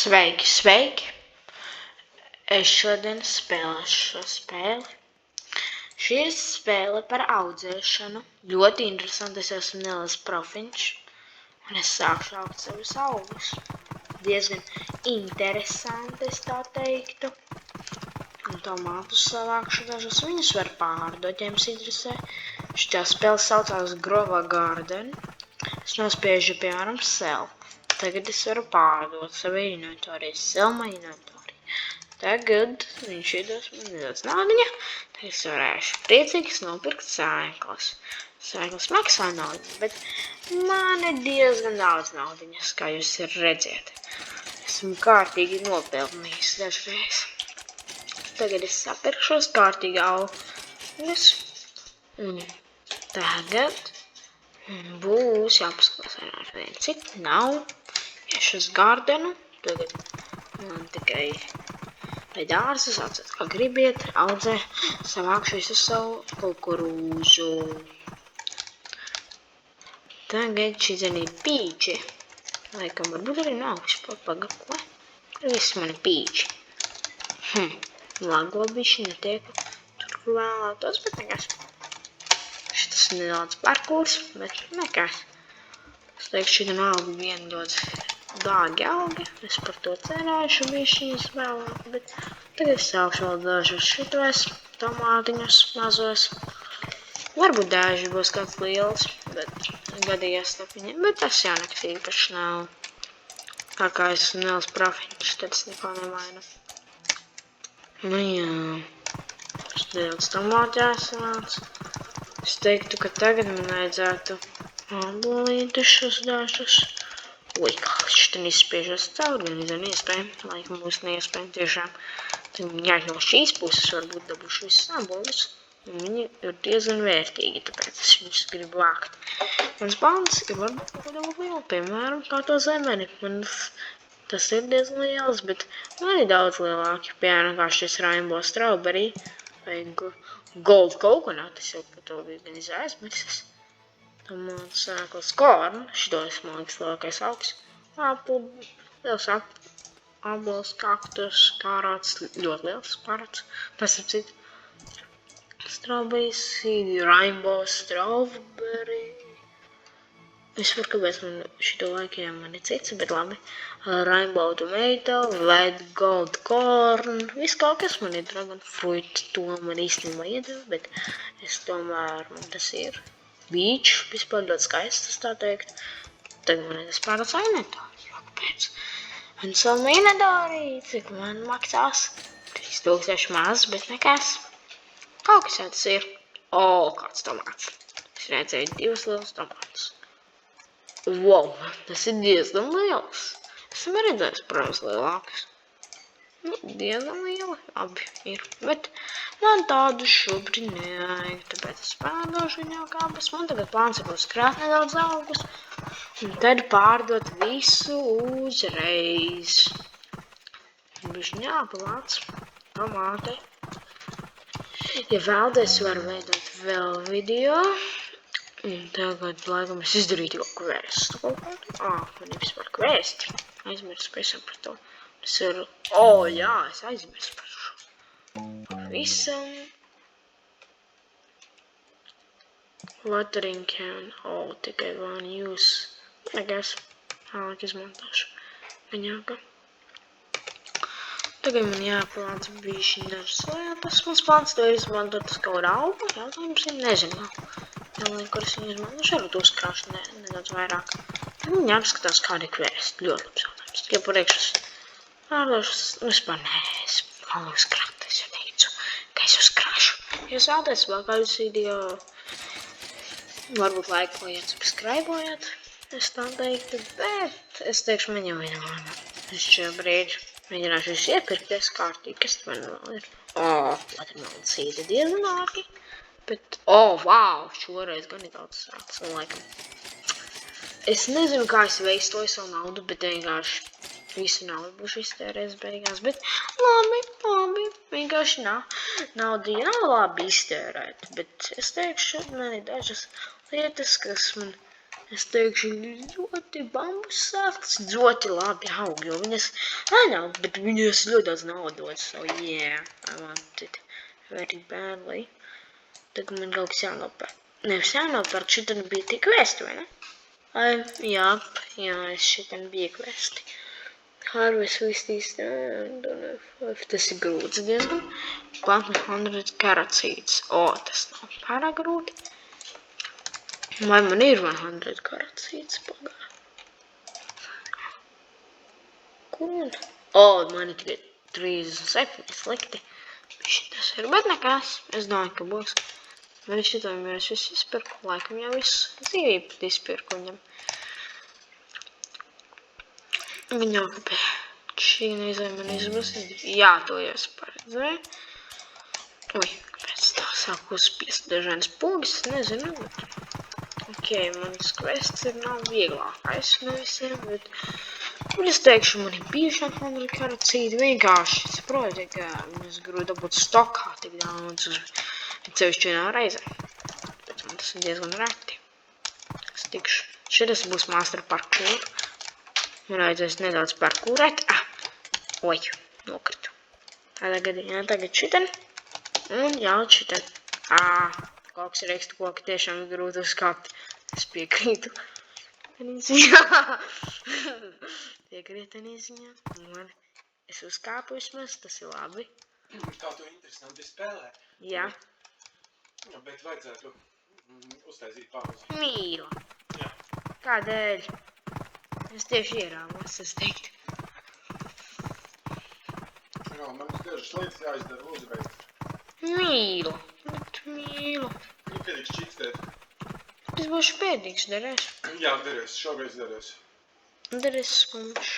Sveiki, sveiki! Es šodien spēlēšu šo spēli. Šī ir spēle par audzēšanu. Ļoti interesanti, es esmu neliels profiņš. Un es sākšu augt savus augus. Diezgan interesanti, es tā teiktu. Un tomātus savākšu dažus, viņus var pārdot, ja jums interesē. Šitā spēle saucās Grova Garden. Es nospiežu, piemēram, sell. Tagad es varu pārdot savu inventoriju, sell my inventory. Tagad viņš iedos man nedaudz naudiņa. Tagad es varēšu priecīgs nopirkt sēklas. Sēklas maksā naudiņu, bet man ir diezgan daudz naudiņas, kā jūs redziet. Esmu kārtīgi nopelnījis dažreiz. Tagad es sapirkšos kārtīgi augus. Un tagad būs jāpaskatās ar vienu citu. Nav. Iešu uz gardenu. Tagad man tikai vai dārzus atsat, kā gribiet, audzē, savākšu visu savu kukurūzu. Tagad šī ir pīči. Laikam varbūt arī nav paga, ko? Visi mani pīči. Lago bišķi netiek tur, kur vēlētos, bet nekas. Šitas nedaudz parkūrs, bet nekas. Es teikšu, šī augi vienu dod dārgi augi. Es par to cerēšu bišķīs vēlāk, bet tagad es sākšu vēl dažus šitos tomātiņus mazos. Varbūt daži būs kāds liels, bet gadījās tapiņiem, bet tas jau nekas īpaši nav. Tā kā es esmu neliels profiņš, tad es neko nemainu. Nu jā, es nedaudz tomāti jāsanāc. Es teiktu, ka tagad man vajadzētu abolīdušus dažus. Ui, kā šitien izspiežos cauri, gan izan iespējami, laikam būs neiespējami tiešām. Tad jāņem šīs puses, varbūt dabūšu visus abolus. Un viņi ir diezgan vērtīgi, tāpēc es viņus gribu vākt. Mans plāns ir varbūt kaut kādā lielu, piemēram, kā to zemeni. Man tas ir diezgan liels, bet man ir daudz lielāki. Piemēram, kā šis Rainbow Strawberry vai Gold Coconut, es jau par to biju gan aizmirsis. Tomātu sēklas korn, šitos, man liekas, lielākais augs. Liels abols, kaktus, kārāts, ļoti liels kārāts. Tas ir citu. Strawberry seed, Rainbow Strawberry. Es varu, kāpēc man šito laikiem man ir cits, bet labi. Rainbow Tomato, Red Gold Corn. Viss kaut kas man ir Dragon Fruit, to man īstenībā iedeva, bet es tomēr, man tas ir Beach, vispār ļoti skaists, tā teikt. Tagad man ir tas pārāds inventāri, jo kāpēc? Un savu inventāri, cik man maksās? 3000 maz, bet nekas. Kaut kas jau tas ir. Kāds tomāts. Es redzēju 2 lielus tomātus. Wow, tas ir diezgan liels. Esmu redzējis, protams, lielākus. Nu, diezgan lieli, abi ir, bet man tādu šobrīd nevajag, tāpēc es pārdošu viņu kāpēc. Man tagad plāns ir uzkrāt nedaudz augus, un tad pārdot visu uzreiz. Bišķi jāpalāc, tomāti. Ja vēlties, varu veidot vēl video. Un tagad, laikam, es izdarīju jau kvēstu kaut kādu. Man ir vispār kvēsti. Aizmirsu pavisam par to. Es varu... jā, es aizmirsu par šo. Pavisam. Watering can. Tikai one use. Nekas. Vēlāk izmantošu. Viņāka. Tagad man jāplāc bišķi dažas lietas. Mans plāns to ir izmantot uz kaut augu. Jautājums ir nezinu. Jālien, kuras viņu izmantošu, varbūt uzkrāšu nedaudz vairāk. Tad man jāapskatās kādi kvēsti. Ļoti labs jautājums. Tikai priekšas pārdošas, vispār nē, es vēl uzkrāt, es jau teicu, ka es uzkrāšu. Ja jūs vēlaties vēl kādus video, varbūt laikojāt, subscribojāt, es tā teiktu, bet es teikšu, man jau vienmēr. Es šo brīdi mēģināšu visu iepirkties kārtīgi, kas man vēl ir. Watermelon seed ir diezgan ārki, bet, wow, šoreiz gan ir daudz sāks, un laikam. Es nezinu, kā es veistoju savu naudu, bet vienkārši visu naudu būšu iztērējis beigās, bet labi, vienkārši naudu nav labi iztērēt, bet es teikšu, man ir dažas lietas, kas man Es teikšu, ļoti bambus sēklas ļoti labi aug, jo viņas, nav, bet viņas ļoti daudz naudas, so yeah, I want it very badly. Tagad man kaut kas jānopērk. Nevis jānopērk, šitan bija tik vēsti, vai ne? Jā, šitan bija vēsti. Harvest visties, tas ir grūts diezgan. Plant 100 carrot seeds. Tas nav pārāk grūti. Vai man ir 100 carrot seeds pagā? Kur man? Man ir tikai 37 slikti. Šitas ir, bet nekas. Es domāju, ka būs. Bet šitam jau es visu izpirku. Laikam jau visu dzīvību izpirku viņam. Viņam kāpēc šī neizvēja man izbūsīt. Jā, to jau es paredzēju. Kāpēc tā sāku uzspiest dažādas pūgas, nezinu. Ok, manas quests nav vieglākais no visiem, bet es teikšu, man ir bijuši 100 carrot seed vienkārši. Saproti, ka es gribu dabūt stokā tik daudz, cevišķi vienā reizē. Bet man tas ir diezgan reti. Es tikšu. Šitas būs master parkour. Man vajadzēs nedaudz parkūrēt. Nokritu. Tādā gadījumā tagad šitan. Un jau šitan. Kaut kas raksta koki tiešām grūti uzkāpt. Es piekrītu. Piekrītu ziņā. Un es uzkāpu vismaz, tas ir labi. Kā tu interesanti spēlē. Jā. Bet vajadzētu uztaisīt pauzi. Mīlu. Jā. Kādēļ? Es tieši ierāvos, es teiktu. Jā, man dažas lietas jāizdara, lūdzu beigt. Mīlu. Bet mīlu. Pēdīgs čīkstēt. Es būšu pēdīgs, derēs. Jā, derēs, šoreiz derēs. Derēs skumš.